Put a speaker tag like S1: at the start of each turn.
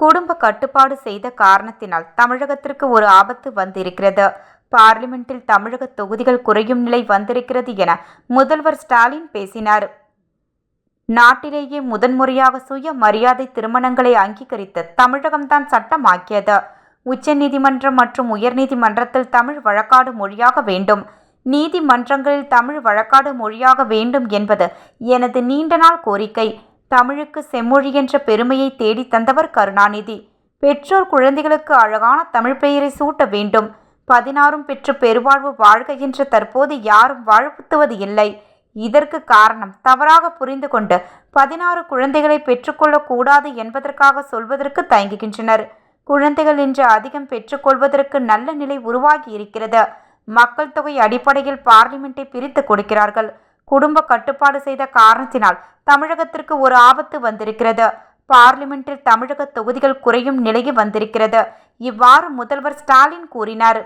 S1: குடும்ப கட்டுப்பாடு செய்த காரணத்தினால் தமிழகத்திற்கு ஒரு ஆபத்து வந்திருக்கிறது. பார்லிமென்டில் தமிழக தொகுதிகள் குறையும் நிலை வந்திருக்கிறது என முதல்வர் ஸ்டாலின் பேசினார். நாட்டிலேயே முதன்முறையாக சுய மரியாதை திருமணங்களை அங்கீகரித்து தமிழகம்தான் சட்டமாக்கியது. உச்சநீதிமன்றம் மற்றும் உயர்நீதிமன்றத்தில் தமிழ் வழக்காடு மொழியாக வேண்டும், நீதிமன்றங்களில் தமிழ் வழக்காடு மொழியாக வேண்டும் என்பது எனது நீண்ட நாள் கோரிக்கை. தமிழுக்கு செம்மொழி என்ற பெருமையை தேடி தந்தவர் கருணாநிதி. பெற்றோர் குழந்தைகளுக்கு அழகான தமிழ் பெயரை சூட்ட வேண்டும். 16 பெற்று பெருவாழ்வு வாழ்க என்று தற்போது யாரும் வாழ்த்துவது இல்லை. இதற்கு காரணம் தவறாக புரிந்து கொண்டு 16 குழந்தைகளை பெற்றுக்கொள்ளக்கூடாது என்பதற்காக சொல்வதற்கு தயங்குகின்றனர். குழந்தைகள் இன்று அதிகம் பெற்றுக்கொள்வதற்கு நல்ல நிலை உருவாகி இருக்கிறது. மக்கள் தொகை அடிப்படையில் பார்லிமெண்டை பிரித்து கொடுக்கிறார்கள். குடும்ப கட்டுப்பாடு செய்த காரணத்தினால் தமிழகத்திற்கு ஒரு ஆபத்து வந்திருக்கிறது. பார்லிமென்டில் தமிழக தொகுதிகள் குறையும் நிலைக்கு வந்திருக்கிறது. இவ்வாறு முதல்வர் ஸ்டாலின் கூறினார்.